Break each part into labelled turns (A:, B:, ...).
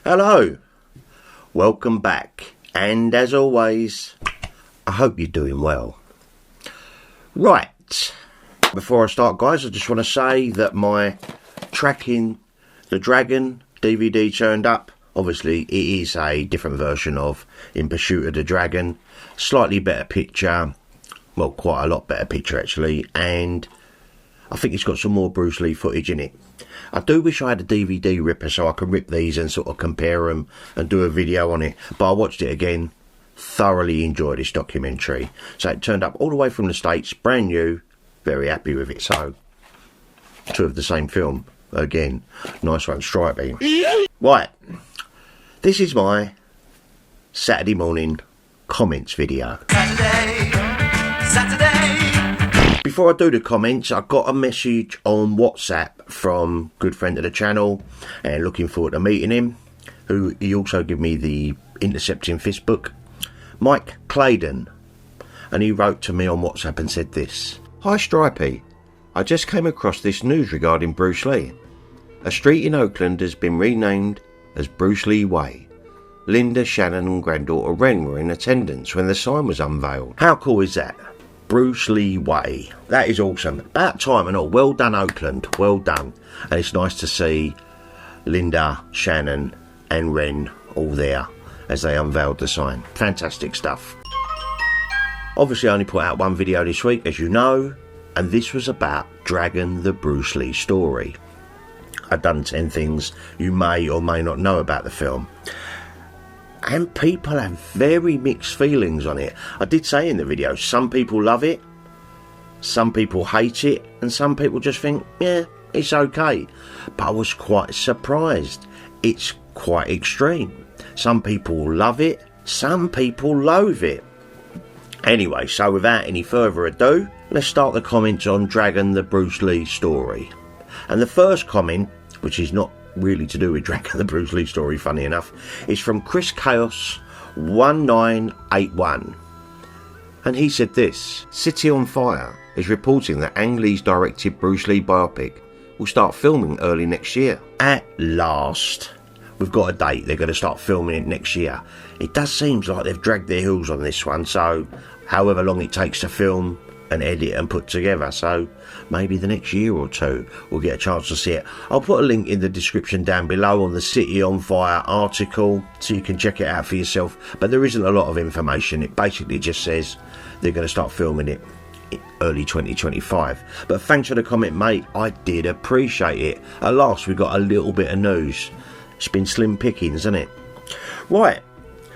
A: Hello, welcome back, and as always, I hope you're doing well. Right, before I start guys, I just want to say that my Tracking the Dragon DVD turned up. Obviously it is a different version of In Pursuit of the Dragon, slightly better picture, well quite a lot better picture actually, and I think it's got some more Bruce Lee footage in it. I do wish I had a DVD ripper so I could rip these and sort of compare them and do a video on it, but I watched it again, thoroughly enjoyed this documentary. So it turned up all the way from the States, brand new, very happy with it. So, two of the same film, again, nice one, stripey. Right, this is my Saturday morning comments video. Saturday. Before I do the comments, I got a message on WhatsApp from a good friend of the channel, and looking forward to meeting him, who he also gave me the Intercepting Fist book, Mike Claydon, and he wrote to me on WhatsApp and said this: "Hi Stripey, I just came across this news regarding Bruce Lee. A street in Oakland has been renamed as Bruce Lee Way. Linda, Shannon and granddaughter Ren were in attendance when the sign was unveiled." How cool is that? Bruce Lee Way. That is awesome. About time and all. Well done Oakland, well done. And it's nice to see Linda, Shannon and Ren all there as they unveiled the sign. Fantastic stuff. Obviously I only put out one video this week, as you know, and this was about Dragon the Bruce Lee story. I've done 10 things you may or may not know about the film, and people have very mixed feelings on it. I did say in the video, some people love it, some people hate it, and some people just think, yeah, it's okay. But I was quite surprised. It's quite extreme. Some people love it, some people loathe it. Anyway, so without any further ado, let's start the comments on Dragon the Bruce Lee story. And the first comment, which is not really to do with Dragon the Bruce Lee story, funny enough, is from Chris Chaos 1981, and he said this: "City on Fire is reporting that Ang Lee's directed Bruce Lee biopic will start filming early next year." At last, we've got a date. They're going to start filming it next year. It does seem like they've dragged their heels on this one, so however long it takes to film and edit and put together, so maybe the next year or two we'll get a chance to see it. I'll put a link in the description down below on the City on Fire article so you can check it out for yourself, but there isn't a lot of information. It basically just says they're going to start filming it early 2025. But thanks for the comment, mate, I did appreciate it. At last we got a little bit of news. It's been slim pickings, hasn't it? Right,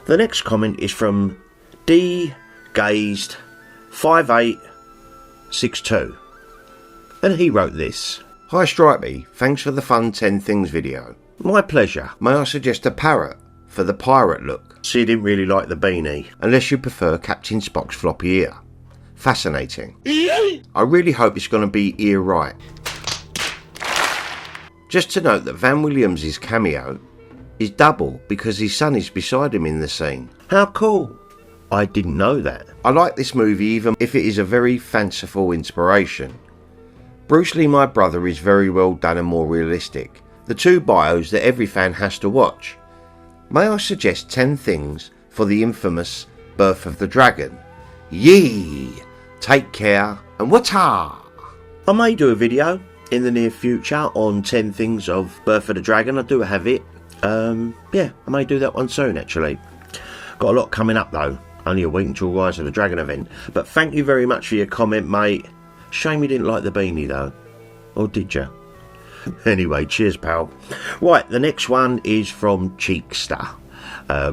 A: the next comment is from dgazed5862, and he wrote this: "Hi Stripey, thanks for the fun 10 things video." My pleasure. May I suggest a parrot for the pirate look? So you didn't really like the beanie, unless you prefer Captain Spock's floppy ear. Fascinating. I really hope it's going to be ear right. Just to note that Van Williams' cameo is double because his son is beside him in the scene. How cool. I didn't know that. I like this movie even if it is a very fanciful inspiration. Bruce Lee My Brother is very well done and more realistic. The two bios that every fan has to watch. May I suggest 10 things for the infamous Birth of the Dragon? Yee! Take care and wata! I may do a video in the near future on 10 things of Birth of the Dragon. I do have it. Yeah, I may do that one soon actually. Got a lot coming up though. Only a week until Rise of the Dragon event. But thank you very much for your comment, mate. Shame you didn't like the beanie though. Or did you? Anyway, cheers pal. Right, the next one is from Cheekster.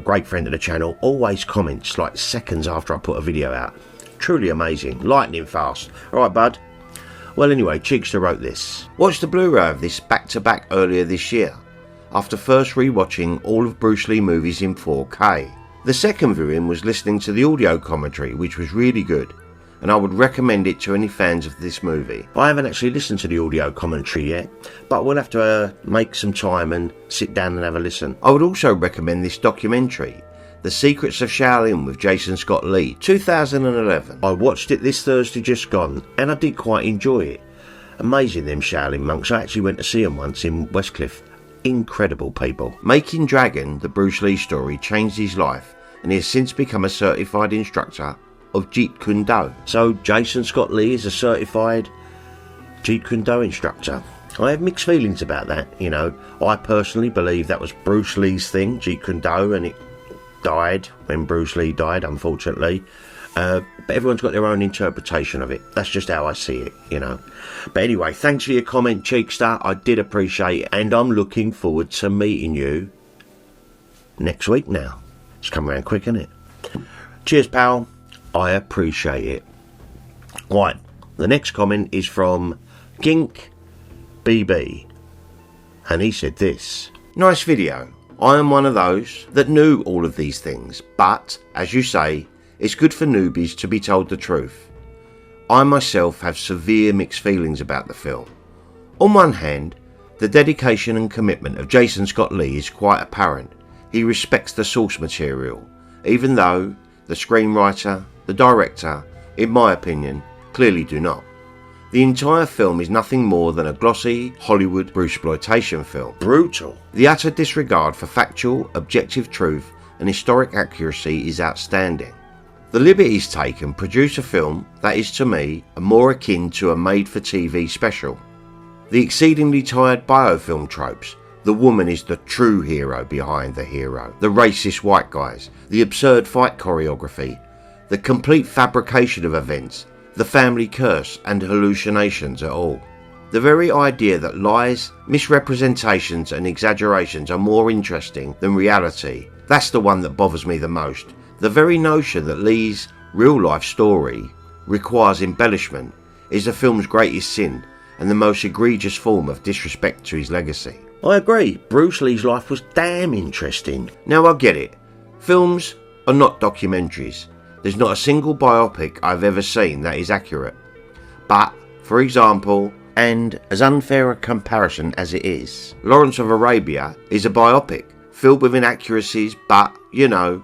A: Great friend of the channel. Always comments like seconds after I put a video out. Truly amazing. Lightning fast. Alright bud. Well anyway, Cheekster wrote this: "Watched the Blu-ray of this back to back earlier this year, after first re-watching all of Bruce Lee movies in 4K. The second viewing was listening to the audio commentary, which was really good, and I would recommend it to any fans of this movie." I haven't actually listened to the audio commentary yet, but we'll have to make some time and sit down and have a listen. I would also recommend this documentary, The Secrets of Shaolin with Jason Scott Lee, 2011. I watched it this Thursday just gone, and I did quite enjoy it. Amazing them Shaolin monks. I actually went to see them once in Westcliff. incredible, people. Making Dragon, the Bruce Lee story, changed his life, and he has since become a certified instructor of Jeet Kune Do. So Jason Scott Lee is a certified Jeet Kune Do instructor. I have mixed feelings about that, you know. I personally believe that was Bruce Lee's thing, Jeet Kune Do, and it died when Bruce Lee died, unfortunately. But everyone's got their own interpretation of it. That's just how I see it, you know. But anyway, thanks for your comment, Cheekster. I did appreciate it, and I'm looking forward to meeting you next week now. It's come around quick, isn't it? Cheers, pal. I appreciate it. Right, the next comment is from Gink BB, and he said this: nice video. I am one of those that knew all of these things, but as you say, it's good for newbies to be told the truth. I myself have severe mixed feelings about the film. On one hand, the dedication and commitment of Jason Scott Lee is quite apparent. He respects the source material, even though the screenwriter, the director, in my opinion, clearly do not. The entire film is nothing more than a glossy Hollywood Bruceploitation film. Brutal. The utter disregard for factual, objective truth and historic accuracy is outstanding. The liberties taken produce a film that is, to me, more akin to a made-for-TV special. The exceedingly tired biofilm tropes, the woman is the true hero behind the hero, the racist white guys, the absurd fight choreography, the complete fabrication of events, the family curse and hallucinations at all. The very idea that lies, misrepresentations and exaggerations are more interesting than reality, that's the one that bothers me the most. The very notion that Lee's real-life story requires embellishment is the film's greatest sin and the most egregious form of disrespect to his legacy. I agree, Bruce Lee's life was damn interesting. Now I get it, films are not documentaries. There's not a single biopic I've ever seen that is accurate. But, for example, and as unfair a comparison as it is, Lawrence of Arabia is a biopic, filled with inaccuracies, but, you know,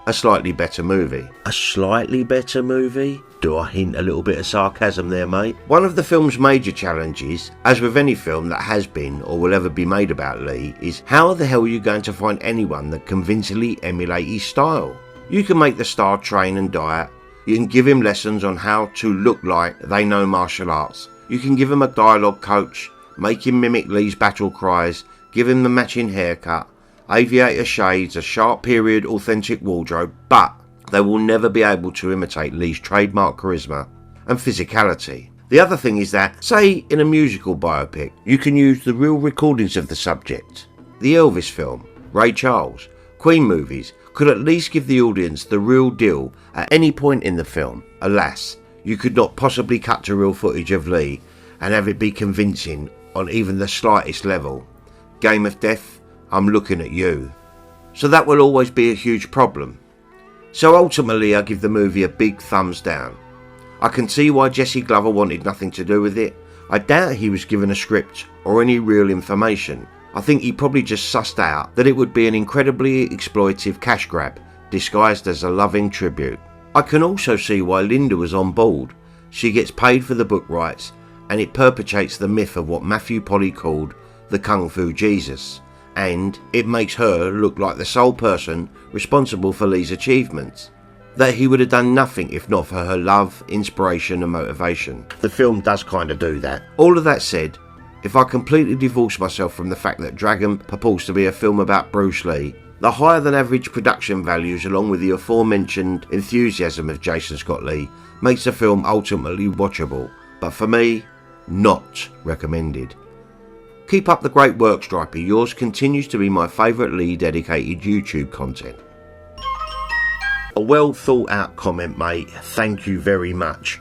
A: a slightly better movie. A slightly better movie? Do I hint a little bit of sarcasm there, mate? One of the film's major challenges, as with any film that has been or will ever be made about Lee, is how the hell are you going to find anyone that convincingly emulate his style? You can make the star train and diet, you can give him lessons on how to look like they know martial arts, you can give him a dialogue coach, make him mimic Lee's battle cries, give him the matching haircut, aviator shades, a sharp period authentic wardrobe, but they will never be able to imitate Lee's trademark charisma and physicality. The other thing is that, say in a musical biopic, you can use the real recordings of the subject. The Elvis film, Ray Charles, Queen movies could at least give the audience the real deal at any point in the film. Alas, you could not possibly cut to real footage of Lee and have it be convincing on even the slightest level. Game of Death, I'm looking at you. So that will always be a huge problem. So ultimately I give the movie a big thumbs down. I can see why Jesse Glover wanted nothing to do with it. I doubt he was given a script or any real information. I think he probably just sussed out that it would be an incredibly exploitive cash grab, disguised as a loving tribute. I can also see why Linda was on board. She gets paid for the book rights, and it perpetuates the myth of what Matthew Polly called the Kung Fu Jesus, and it makes her look like the sole person responsible for Lee's achievements. That he would have done nothing if not for her love, inspiration and motivation. The film does kind of do that. All of that said, if I completely divorce myself from the fact that Dragon purports to be a film about Bruce Lee, the higher than average production values along with the aforementioned enthusiasm of Jason Scott Lee makes the film ultimately watchable, but for me, not recommended. Keep up the great work, Stripey. Yours continues to be my favourite Lee dedicated YouTube content. A well thought out comment, mate. Thank you very much.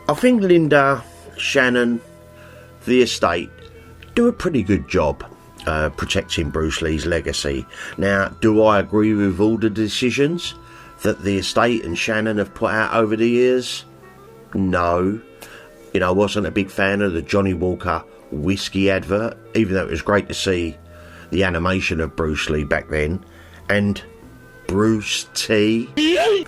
A: I think Linda, Shannon, the estate do a pretty good job protecting Bruce Lee's legacy. Now, do I agree with all the decisions that the estate and Shannon have put out over the years? No. You know, I wasn't a big fan of the Johnny Walker whiskey advert, even though it was great to see the animation of Bruce Lee back then. And Bruce T.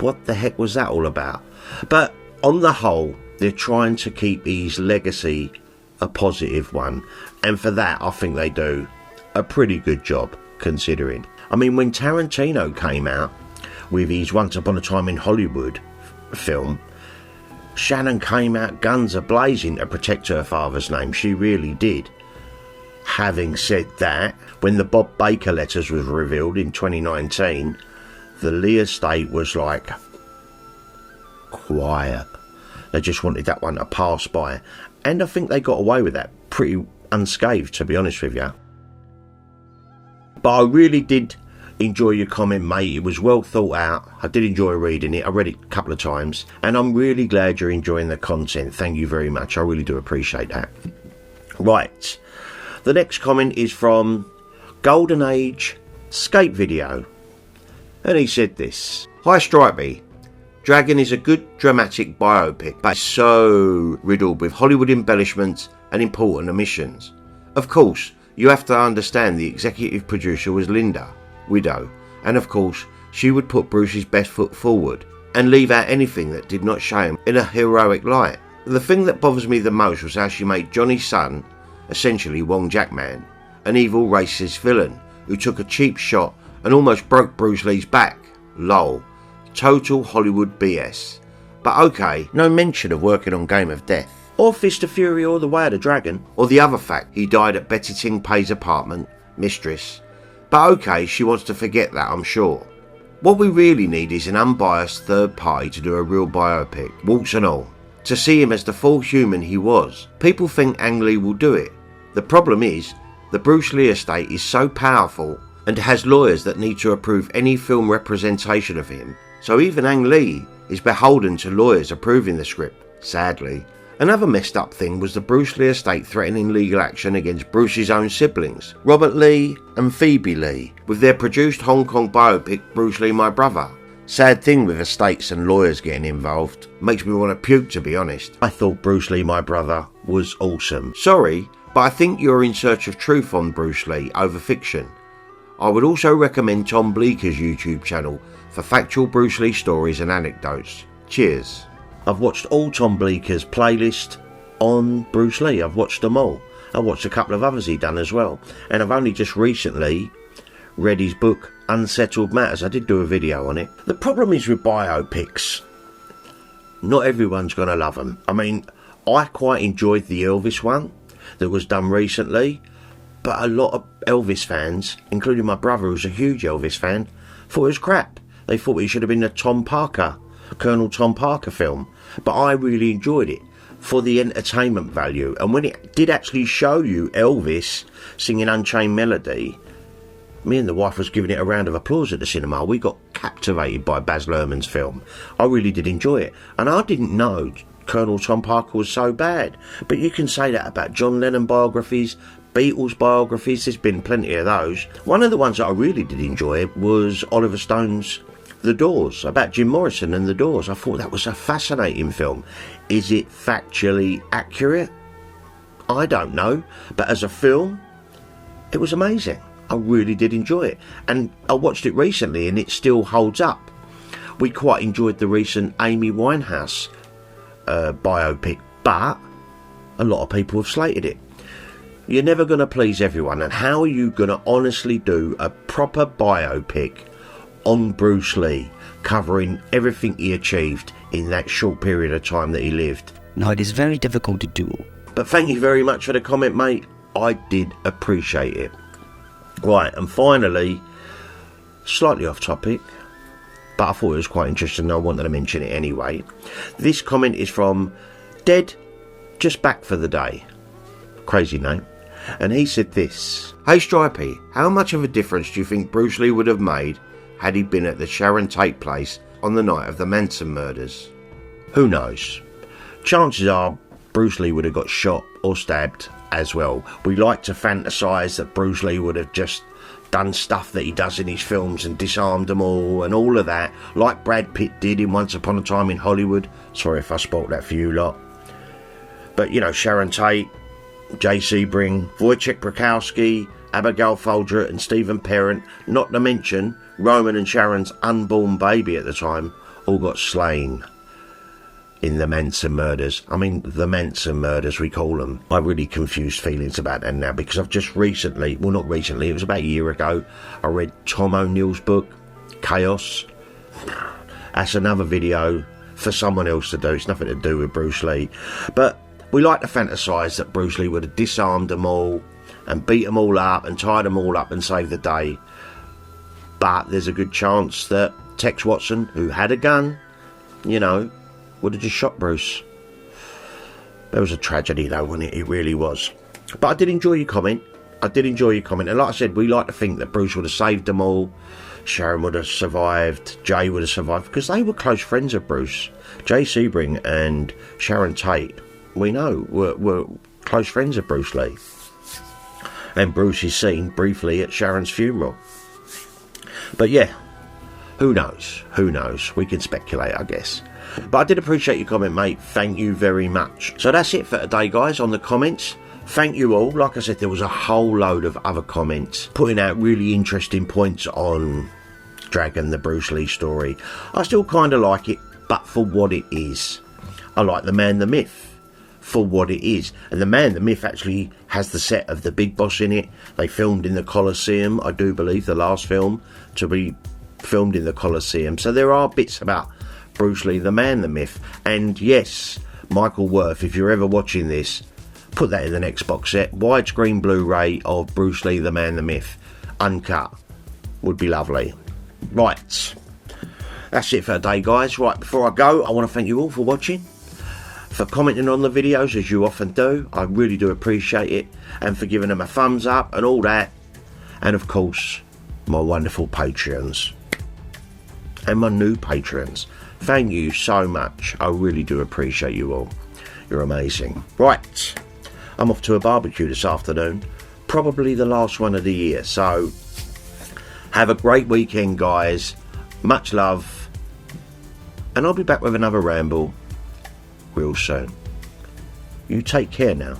A: What the heck was that all about? But on the whole, they're trying to keep his legacy a positive one, and for that I think they do a pretty good job, considering. I mean, when Tarantino came out with his Once Upon a Time in Hollywood film, Shannon came out guns a-blazing to protect her father's name. She really did. Having said that, when the Bob Baker letters was revealed in 2019, the Lee estate was like quiet. They just wanted that one to pass by, and I think they got away with that pretty unscathed, to be honest with you. But I really did enjoy your comment, mate. It was well thought out. I did enjoy reading it. I read it a couple of times, and I'm really glad you're enjoying the content. Thank you very much. I really do appreciate that. Right, the next comment is from Golden Age Skate Video, and he said this: Hi Stripey, Dragon is a good dramatic biopic, but so riddled with Hollywood embellishments and important omissions. Of course, you have to understand the executive producer was Linda, widow, and of course she would put Bruce's best foot forward and leave out anything that did not show him in a heroic light. The thing that bothers me the most was how she made Johnny's son, essentially Wong Jackman, an evil racist villain who took a cheap shot and almost broke Bruce Lee's back. Lol. Total Hollywood BS. But okay, no mention of working on Game of Death, or Fist of Fury, or The Way of the Dragon, or the other fact he died at Betty Ting Pei's apartment, Mistress. But okay, she wants to forget that, I'm sure. What we really need is an unbiased third party to do a real biopic, warts and all, to see him as the full human he was. People think Ang Lee will do it. The problem is, the Bruce Lee estate is so powerful and has lawyers that need to approve any film representation of him, so even Ang Lee is beholden to lawyers approving the script, sadly. Another messed up thing was the Bruce Lee estate threatening legal action against Bruce's own siblings, Robert Lee and Phoebe Lee, with their produced Hong Kong biopic Bruce Lee My Brother. Sad thing with estates and lawyers getting involved. Makes me want to puke, to be honest. I thought Bruce Lee My Brother was awesome. Sorry, but I think you're in search of truth on Bruce Lee over fiction. I would also recommend Tom Bleeker's YouTube channel for factual Bruce Lee stories and anecdotes. Cheers. I've watched all Tom Bleeker's playlist on Bruce Lee. I've watched them all. I watched a couple of others he done as well. And I've only just recently read his book Unsettled Matters. I did do a video on it. The problem is with biopics, not everyone's going to love them. I mean, I quite enjoyed the Elvis one that was done recently, but a lot of Elvis fans, including my brother who's a huge Elvis fan, thought it was crap. They thought it should have been a Colonel Tom Parker film. But I really enjoyed it for the entertainment value. And when it did actually show you Elvis singing Unchained Melody, me and the wife was giving it a round of applause at the cinema. We got captivated by Baz Luhrmann's film. I really did enjoy it. And I didn't know Colonel Tom Parker was so bad. But you can say that about John Lennon biographies, Beatles biographies. There's been plenty of those. One of the ones that I really did enjoy was Oliver Stone's The Doors, about Jim Morrison and The Doors. I thought that was a fascinating film. Is it factually accurate? I don't know. But as a film, it was amazing. I really did enjoy it. And I watched it recently and it still holds up. We quite enjoyed the recent Amy Winehouse biopic, but a lot of people have slated it. You're never going to please everyone. And how are you going to honestly do a proper biopic on Bruce Lee, covering everything he achieved in that short period of time that he lived?
B: No, it is very difficult to do.
A: But thank you very much for the comment, mate. I did appreciate it. Right, and finally, slightly off topic, but I thought it was quite interesting and I wanted to mention it anyway. This comment is from Dead Just Back for the Day. Crazy name. And he said this: Hey Stripey, how much of a difference do you think Bruce Lee would have made had he been at the Sharon Tate place on the night of the Manson murders? Who knows? Chances are Bruce Lee would have got shot or stabbed as well. We like to fantasise that Bruce Lee would have just done stuff that he does in his films and disarmed them all and all of that, like Brad Pitt did in Once Upon a Time in Hollywood. Sorry if I spoilt that for you lot. But you know, Sharon Tate, Jay Sebring, Wojciech Brokowski, Abigail Folger and Stephen Parent, not to mention Roman and Sharon's unborn baby at the time, all got slain. in the Manson murders. I mean, the Manson murders, we call them. I have really confused feelings about that now, because I've just recently, well, not recently, it was about a year ago, I read Tom O'Neill's book, Chaos. That's another video for someone else to do. It's nothing to do with Bruce Lee. But we like to fantasise that Bruce Lee would have disarmed them all and beat them all up and tied them all up and saved the day. But there's a good chance that Tex Watson, who had a gun, you know, would have just shot Bruce. There was a tragedy though, wasn't it? It really was. But I did enjoy your comment. And like I said, we like to think that Bruce would have saved them all. Sharon would have survived. Jay would have survived, because they were close friends of Bruce. Jay Sebring and Sharon Tate, we know, were close friends of Bruce Lee. And Bruce is seen briefly at Sharon's funeral. But yeah, who knows? Who knows? We can speculate, I guess. But I did appreciate your comment, mate. Thank you very much. So that's it for today, guys, on the comments. Thank you all. Like I said, there was a whole load of other comments putting out really interesting points on Dragon, the Bruce Lee story. I still kind of like it, but for what it is. I like The Man, the Myth for what it is. And The Man, the Myth actually has the set of the Big Boss in it. They filmed in the Coliseum, I do believe, the last film to be filmed in the Coliseum. So there are bits about Bruce Lee, The Man, the Myth. And yes, Michael Worth, if you're ever watching this, put that in the next box set. Widescreen Blu-ray of Bruce Lee, The Man, the Myth, uncut, would be lovely. Right, that's it for today, guys. Right, before I go, I want to thank you all for watching, for commenting on the videos, as you often do. I really do appreciate it, and for giving them a thumbs up and all that. And of course, my wonderful Patreons and my new patrons. Thank you so much. I really do appreciate you all. You're amazing. Right, I'm off to a barbecue this afternoon, probably the last one of the year. So have a great weekend, guys. Much love, and I'll be back with another ramble real soon. You take care now.